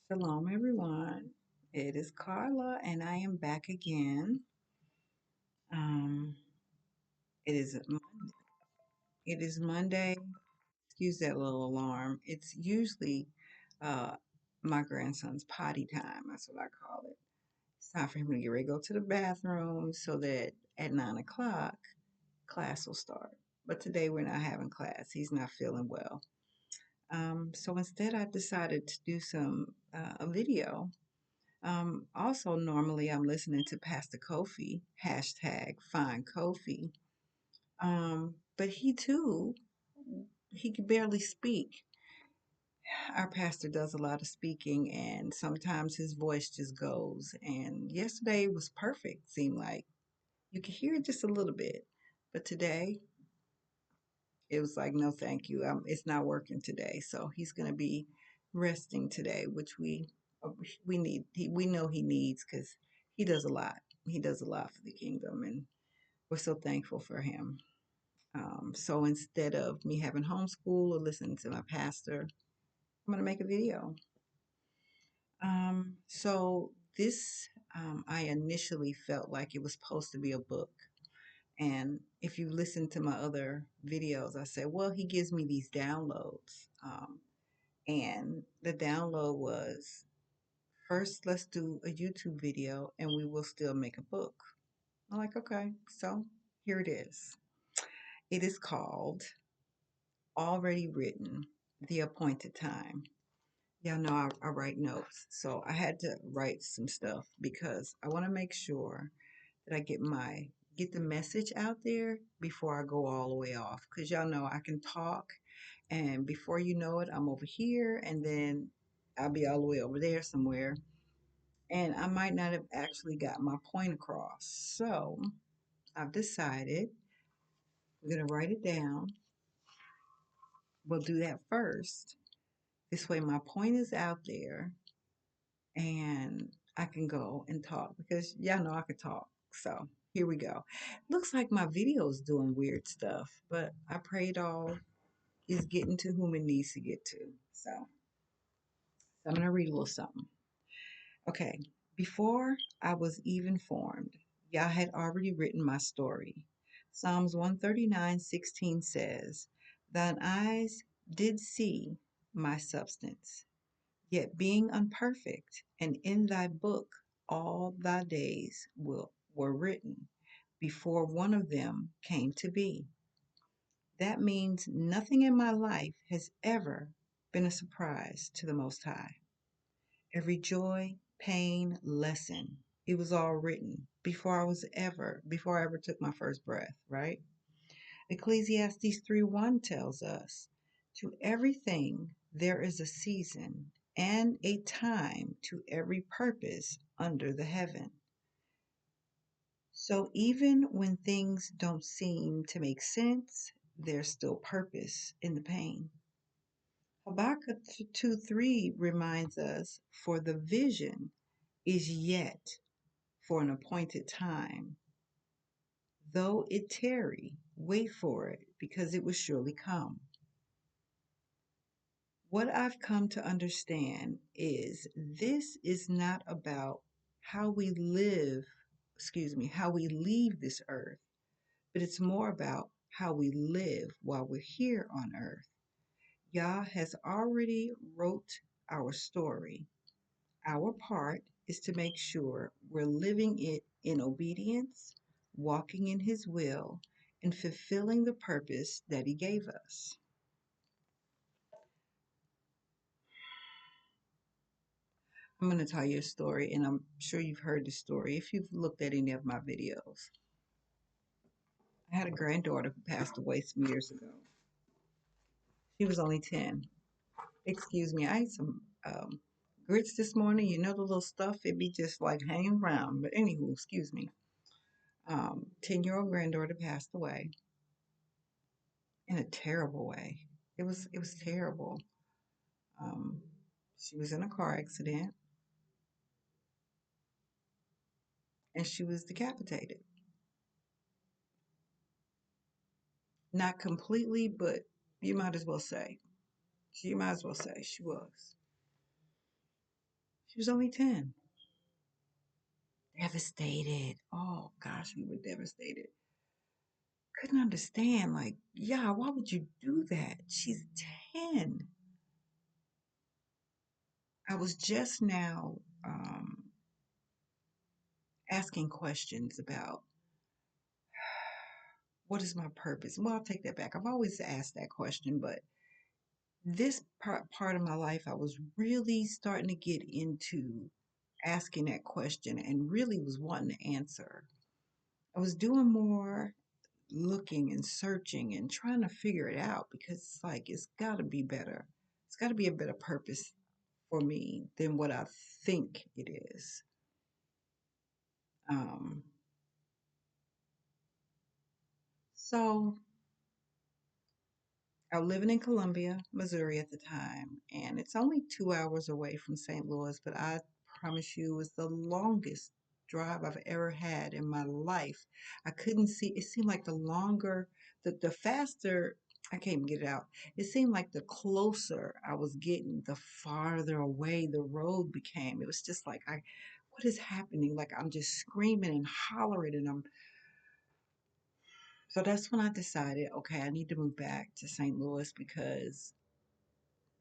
Shalom, everyone. It is Carla, and I am back again. Um, it is it is Monday. Excuse that little alarm. It's usually uh, my grandson's potty time. That's what I call it. It's time for him to get ready to go to the bathroom so that at 9 o'clock class will start. But today we're not having class. He's not feeling well. So instead, I decided to do a video. Also, normally I'm listening to Pastor Kofi, hashtag find Kofi. But he too, he could barely speak. Our pastor does a lot of speaking, and sometimes his voice just goes. And yesterday was perfect, seemed like you could hear it just a little bit. But today, it was like, no, thank you. It's not working today. So he's going to be resting today, which we need. We know he needs because he does a lot. He does a lot for the kingdom, and we're so thankful for him. So instead of me having homeschool or listening to my pastor, I'm going to make a video. So this, I initially felt like it was supposed to be a book. And if you listen to my other videos, I said, well, he gives me these downloads. And the download was first, let's do a YouTube video and we will still make a book. I'm like, okay, so here it is. It is called Already Written, The Appointed Time. Y'all know I write notes. So I had to write some stuff because I want to make sure that I get the message out there before I go all the way off. Because y'all know I can talk, and before you know it, I'm over here, and then I'll be all the way over there somewhere, and I might not have actually got my point across. So I've decided we're gonna write it down. We'll do that first. This way, my point is out there, and I can go and talk because y'all know I can talk. So here we go. Looks like my video is doing weird stuff, but I pray it all is getting to whom it needs to get to. So I'm going to read a little something. Okay. Before I was even formed, Yah had already written my story. Psalms 139:16 says, Thine eyes did see my substance, yet being unperfect, and in thy book all thy days were written, before one of them came to be. That means nothing in my life has ever been a surprise to the Most High. Every joy, pain, lesson, it was all written before I ever took my first breath, right? Ecclesiastes 3:1 tells us, to everything there is a season and a time to every purpose under the heaven. So even when things don't seem to make sense, there's still purpose in the pain. Habakkuk 2:3 reminds us, for the vision is yet for an appointed time. Though it tarry, wait for it, because it will surely come. What I've come to understand is this is not about how we live, how we leave this earth, but it's more about how we live while we're here on earth. Yah has already wrote our story. Our part is to make sure we're living it in obedience, walking in His will, and fulfilling the purpose that He gave us. I'm going to tell you a story, and I'm sure you've heard the story if you've looked at any of my videos. I had a granddaughter who passed away some years ago. She was only 10. Excuse me, I ate some grits this morning. You know the little stuff, it be just like hanging around. But anywho, excuse me. 10-year-old granddaughter passed away in a terrible way. It was terrible. Um, she was in a car accident and she was decapitated. Not completely, but you might as well say. You might as well say she was. She was only 10. Devastated. Oh gosh, we were devastated. Couldn't understand, like, yeah, why would you do that? She's 10. I was just now asking questions about what is my purpose. Well, I'll take that back. I've always asked that question, but this part of my life, I was really starting to get into asking that question and really was wanting to answer. I was doing more looking and searching and trying to figure it out because it's like it's got to be better. It's got to be a better purpose for me than what I think it is. Um, so I was living in Columbia, Missouri at the time, and it's only 2 hours away from St. Louis, but I promise you it was the longest drive I've ever had in my life. I couldn't see, it seemed like the longer, the faster, I can't even get it out. It seemed like the closer I was getting, the farther away the road became. It was just like, what is happening? Like I'm just screaming and hollering, and so that's when I decided, okay, I need to move back to St. Louis because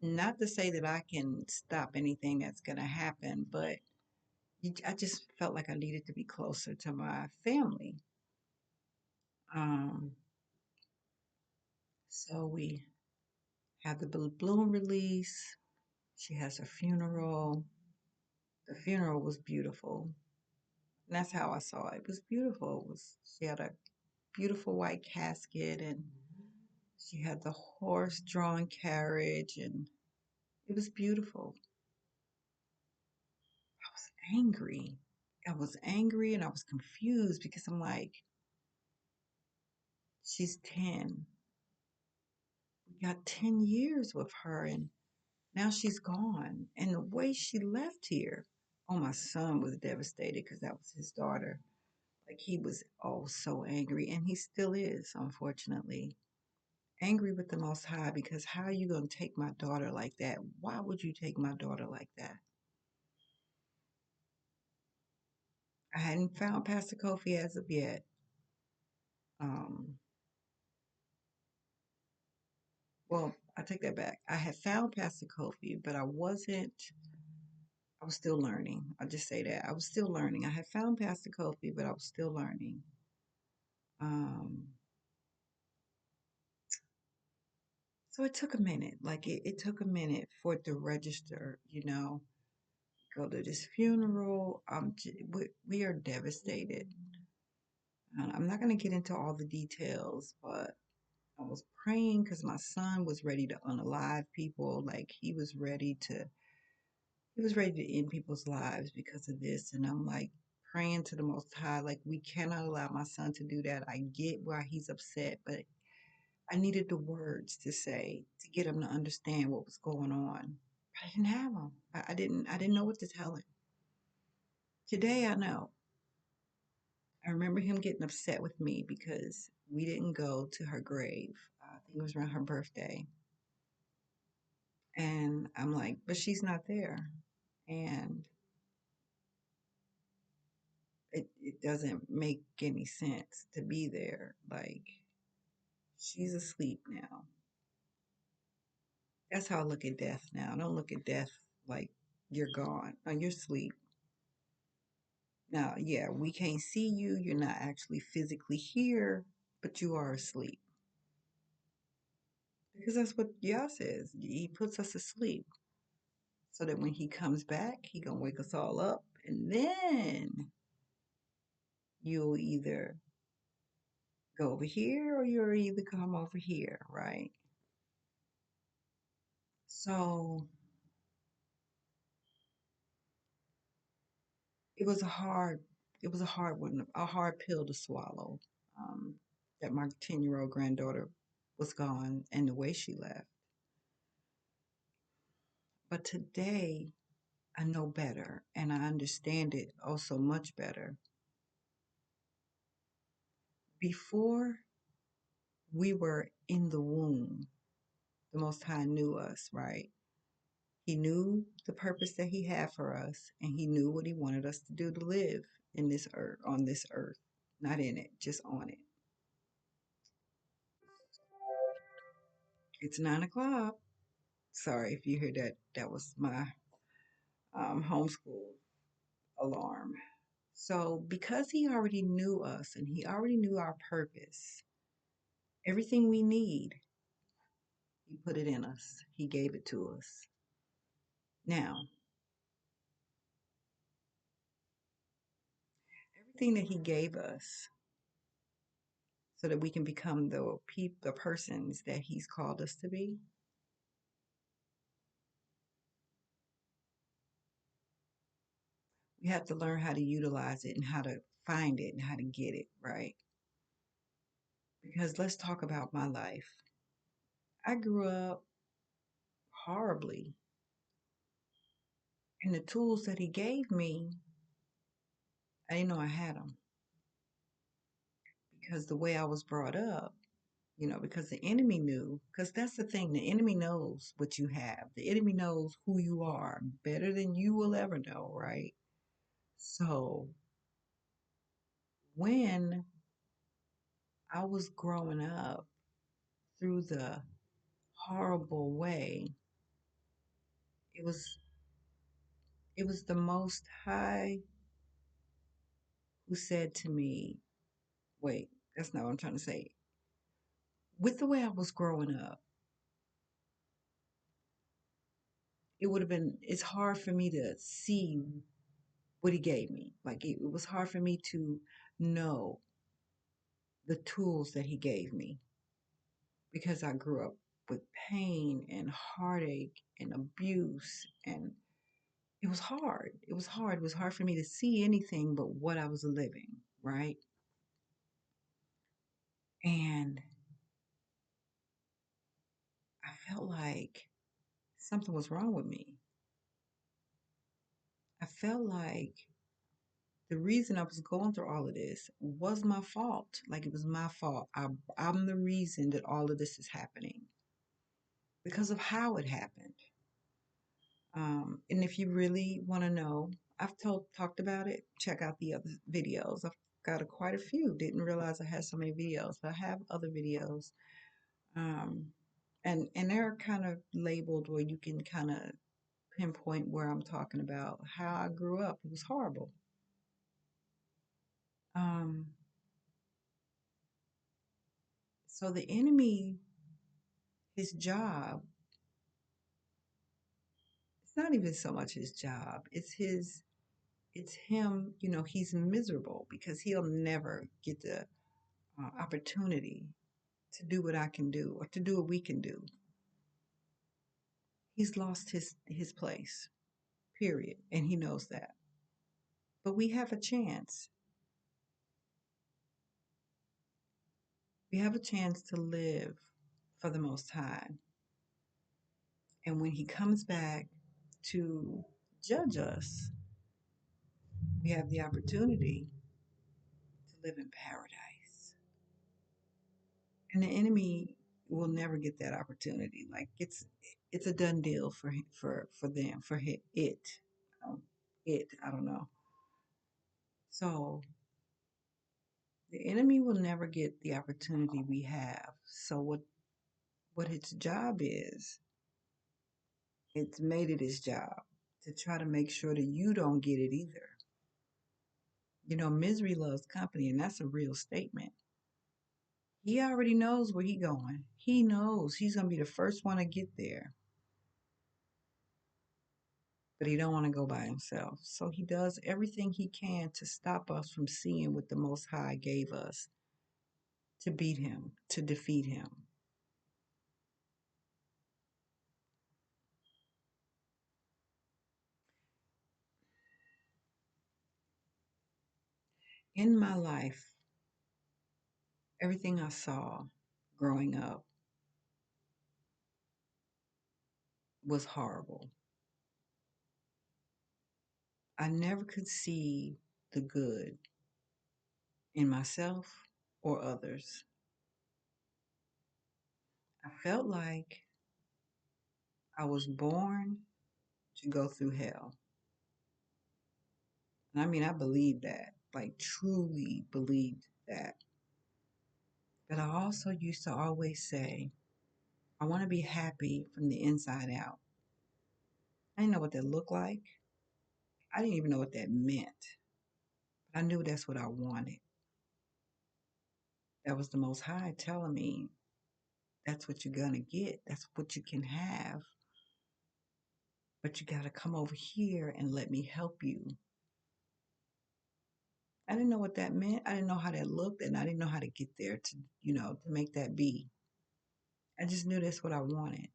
not to say that I can stop anything that's going to happen, but I just felt like I needed to be closer to my family. Um, so we have the balloon release. She has her funeral. The funeral was beautiful. And that's how I saw it. It was beautiful. She had a beautiful white casket, and she had the horse-drawn carriage, and it was beautiful. I was angry. I was angry and I was confused because I'm like, she's 10. We got 10 years with her, and now she's gone. And the way she left here, oh, my son was devastated because that was his daughter. Like he was, oh, so angry. And he still is, unfortunately. Angry with the Most High because how are you going to take my daughter like that? Why would you take my daughter like that? I hadn't found Pastor Kofi as of yet. Um, well, I take that back. I had found Pastor Kofi, but I was still learning. I'll just say that. I was still learning. I had found Pastor Kofi, but I was still learning. Um, so it took a minute. Like it took a minute for it to register, go to this funeral. We are devastated. I'm not going to get into all the details, but I was praying because my son was ready to unalive people. Like he was ready to end people's lives because of this. And I'm like praying to the Most High, like, we cannot allow my son to do that. I get why he's upset, but I needed the words to say to get him to understand what was going on. But I didn't have them. I didn't know what to tell him. Today I know. I remember him getting upset with me because we didn't go to her grave. I think it was around her birthday. And I'm like, but she's not there. And it doesn't make any sense to be there. Like, she's asleep now. That's how I look at death now. I don't look at death like you're gone. No, you're asleep. Now, yeah, we can't see you. You're not actually physically here, but you are asleep. Because that's what Yah says. He puts us asleep so that when he comes back, he gonna wake us all up. And then you'll either go over here or you'll either come over here, right? So it was a hard it was a hard one, a hard pill to swallow. Um, that my 10-year-old granddaughter was gone and the way she left. But today I know better and I understand it also much better. Before we were in the womb, the Most High knew us, right? He knew the purpose that he had for us, and he knew what he wanted us to do to live in this earth, on this earth, not in it, just on it. It's 9 o'clock. Sorry if you hear that. That was my homeschool alarm. So, because he already knew us and he already knew our purpose, everything we need, he put it in us. He gave it to us. Now, everything that he gave us so that we can become the persons that he's called us to be, we have to learn how to utilize it and how to find it and how to get it, right? Because let's talk about my life. I grew up horribly, and the tools that he gave me, I didn't know I had them because the way I was brought up, because the enemy knew, because that's the thing, the enemy knows what you have. The enemy knows who you are better than you will ever know, right? So when I was growing up through the horrible way, it was it was the most high who said to me, wait, that's not what I'm trying to say. With the way I was growing up, it would have been, it's hard for me to see what he gave me. Like it was hard for me to know the tools that he gave me because I grew up with pain and heartache and abuse, and it was hard. It was hard. It was hard for me to see anything but what I was living, right? And I felt like something was wrong with me. I felt like the reason I was going through all of this was my fault. Like it was my fault. I'm the reason that all of this is happening because of how it happened. And if you really want to know, I've talked about it. Check out the other videos. I've got quite a few. Didn't realize I had so many videos, but I have other videos. Um, and they're kind of labeled where you can kind of pinpoint where I'm talking about how I grew up. It was horrible. Um, so the enemy, his job, it's not even so much his job. It's him. He's miserable because he'll never get the opportunity to do what I can do or to do what we can do. He's lost his place, period, and he knows that. But we have a chance. We have a chance to live for the Most High. And when he comes back to judge us, we have the opportunity to live in paradise. And the enemy will never get that opportunity. Like it's a done deal for them, for it. Um, I don't know. So the enemy will never get the opportunity we have. So what its job is, it's made it his job to try to make sure that you don't get it either. Misery loves company, and that's a real statement. He already knows where he's going. He knows he's gonna be the first one to get there, but he don't want to go by himself. So he does everything he can to stop us from seeing what the Most High gave us to beat him, to defeat him. In my life, everything I saw growing up was horrible. I never could see the good in myself or others. I felt like I was born to go through hell. And I mean, I believe that, like truly believed that. But I also used to always say, I want to be happy from the inside out. I didn't know what that looked like. I didn't even know what that meant. But I knew that's what I wanted. That was the Most High telling me that's what you're going to get. That's what you can have. But you got to come over here and let me help you. I didn't know what that meant. I didn't know how that looked, and I didn't know how to get there to make that be. I just knew that's what I wanted.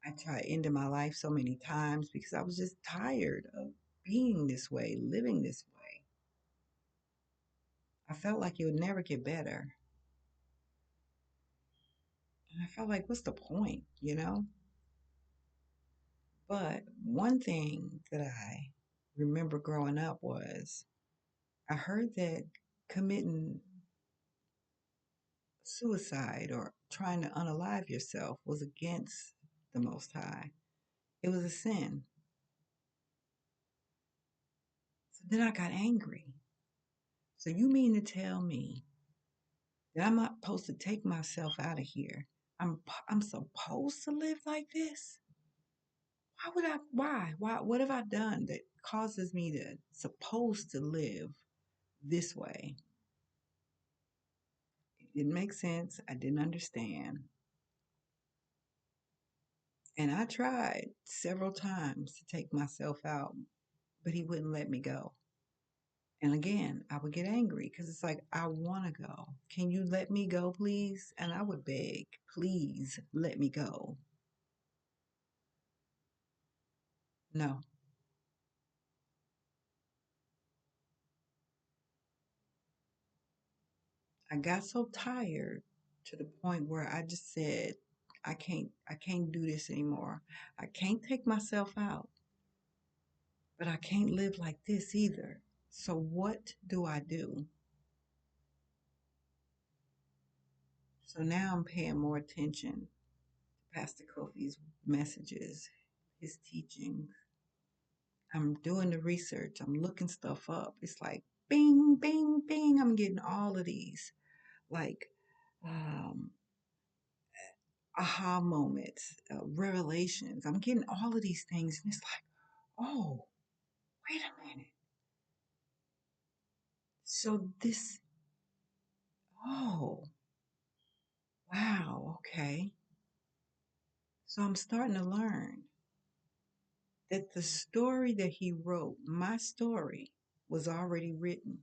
I tried ending my life so many times because I was just tired of being this way, living this way. I felt like it would never get better. And I felt like, what's the point? But one thing that I remember growing up was I heard that committing suicide or trying to unalive yourself was against the Most High. It was a sin. So then I got angry. So you mean to tell me that I'm not supposed to take myself out of here? I'm supposed to live like this? Why would I? Why? What have I done that causes me to supposed to live this way? It didn't make sense. I didn't understand. And I tried several times to take myself out, but he wouldn't let me go. And again, I would get angry because it's like, I want to go. Can you let me go, please? And I would beg, please let me go. No, I got so tired to the point where I just said, I can't do this anymore. I can't take myself out, but I can't live like this either. So what do I do? So now I'm paying more attention to Pastor Kofi's messages, his teachings. I'm doing the research. I'm looking stuff up. It's like bing, bing, bing. I'm getting all of these like um, aha moments, revelations. I'm getting all of these things, and it's like, oh, wait a minute. So this, oh, wow, okay. So I'm starting to learn that the story that he wrote, my story, was already written.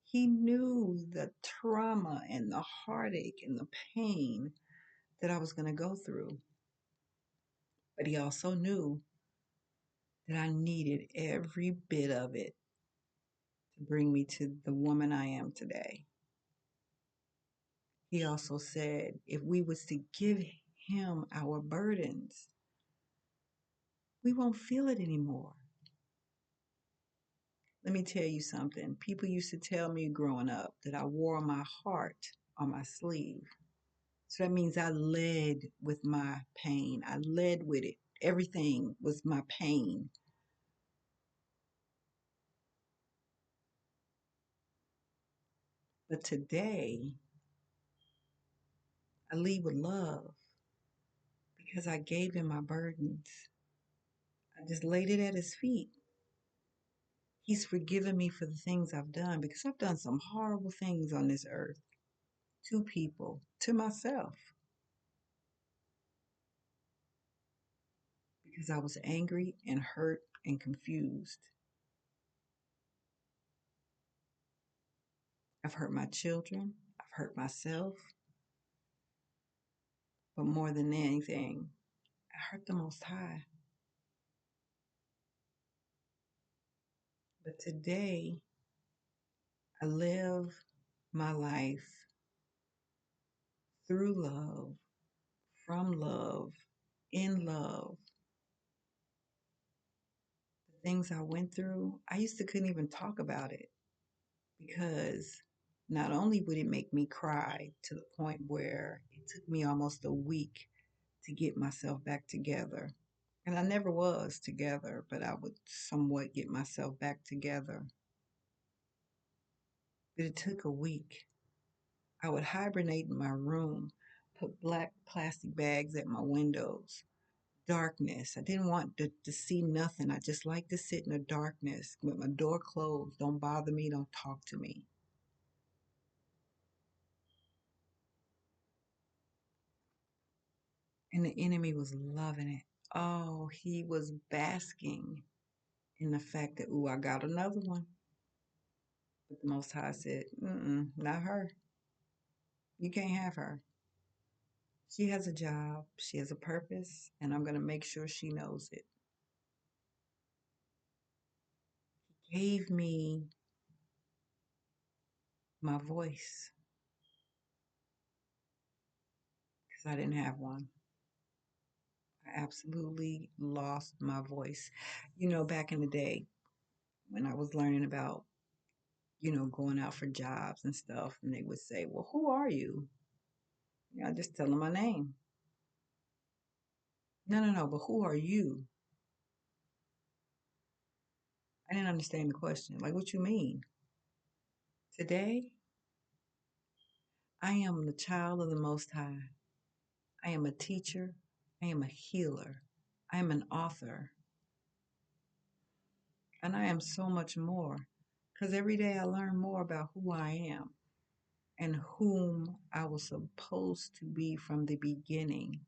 He knew the trauma and the heartache and the pain that I was going to go through. But he also knew that I needed every bit of it to bring me to the woman I am today. He also said if we was to give him our burdens, we won't feel it anymore. Let me tell you something. People used to tell me growing up that I wore my heart on my sleeve. So that means I led with my pain. I led with it. Everything was my pain. But today, I lead with love because I gave him my burdens. I just laid it at his feet. He's forgiven me for the things I've done because I've done some horrible things on this earth to people, to myself, because I was angry and hurt and confused. I've hurt my children, I've hurt myself, but more than anything, I hurt the Most High. But today, I live my life through love, from love, in love. The things I went through, I used to couldn't even talk about it because not only would it make me cry to the point where it took me almost a week to get myself back together. And I never was together, but I would somewhat get myself back together. But it took a week. I would hibernate in my room, put black plastic bags at my windows, darkness. I didn't want to see nothing. I just like to sit in the darkness with my door closed. Don't bother me. Don't talk to me. And the enemy was loving it. Oh, he was basking in the fact that, ooh, I got another one. But the Most High said, mm-mm, not her. You can't have her. She has a job, she has a purpose, and I'm going to make sure she knows it. He gave me my voice because I didn't have one. I absolutely lost my voice. Back in the day when I was learning about, going out for jobs and stuff, and they would say, well, who are you? I just tell them my name. No, no, no, but who are you? I didn't understand the question. Like, what you mean? Today, I am the child of the Most High. I am a teacher. I am a healer. I am an author. And I am so much more. Because every day I learn more about who I am and whom I was supposed to be from the beginning.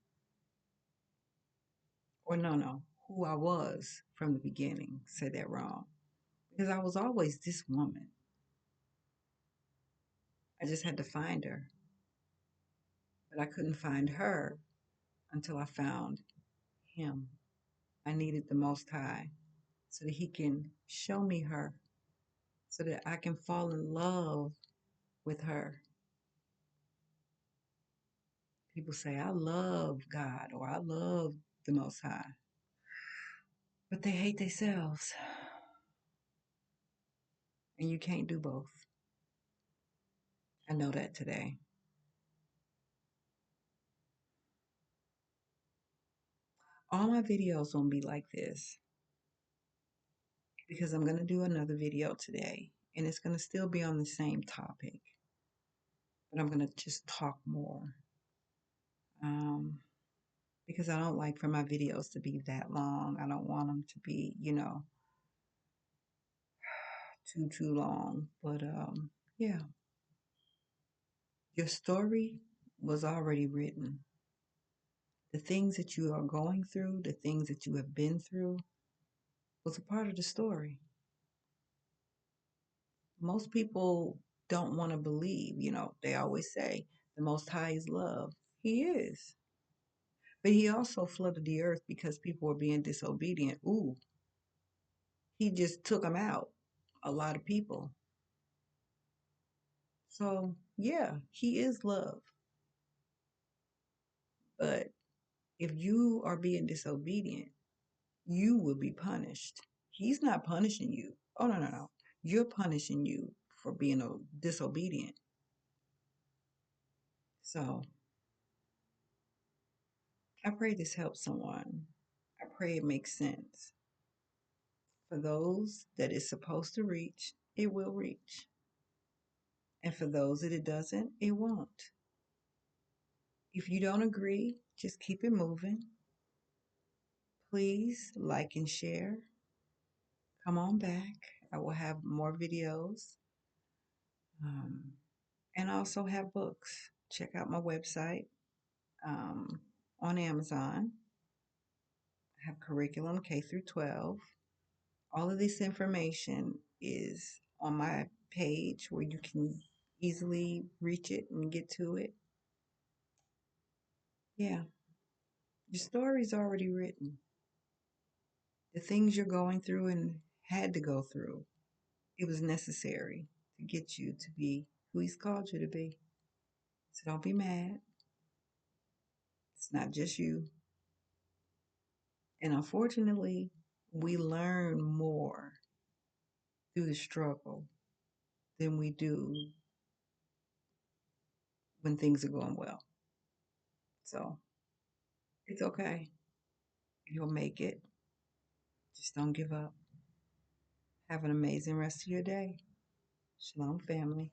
Or, no, no, who I was from the beginning. Said that wrong. Because I was always this woman. I just had to find her. But I couldn't find her until I found him. I needed the Most High so that he can show me her, so that I can fall in love with her. People say, I love God or I love the Most High, but they hate themselves. And you can't do both. I know that today. All my videos won't be like this because I'm going to do another video today and it's going to still be on the same topic, but I'm going to just talk more. Because I don't like for my videos to be that long. I don't want them to be, too long. But yeah, your story was already written. The things that you are going through, the things that you have been through, was a part of the story. Most people don't want to believe, they always say the Most High is love. He is. But he also flooded the earth because people were being disobedient. Ooh, he just took them out. A lot of people. So, yeah, he is love. But if you are being disobedient, you will be punished. He's not punishing you. Oh, no, no, no. You're punishing you for being disobedient. So I pray this helps someone. I pray it makes sense. For those that it's supposed to reach, it will reach. And for those that it doesn't, it won't. If you don't agree, just keep it moving. Please like and share. Come on back. I will have more videos. Um, and I also have books. Check out my website um, on Amazon. I have curriculum K through 12. All of this information is on my page where you can easily reach it and get to it. Yeah, your story's already written. The things you're going through and had to go through, it was necessary to get you to be who He's called you to be. So don't be mad. It's not just you. And unfortunately, we learn more through the struggle than we do when things are going well. So It's okay. You'll make it. Just don't give up. Have an amazing rest of your day. Shalom, family.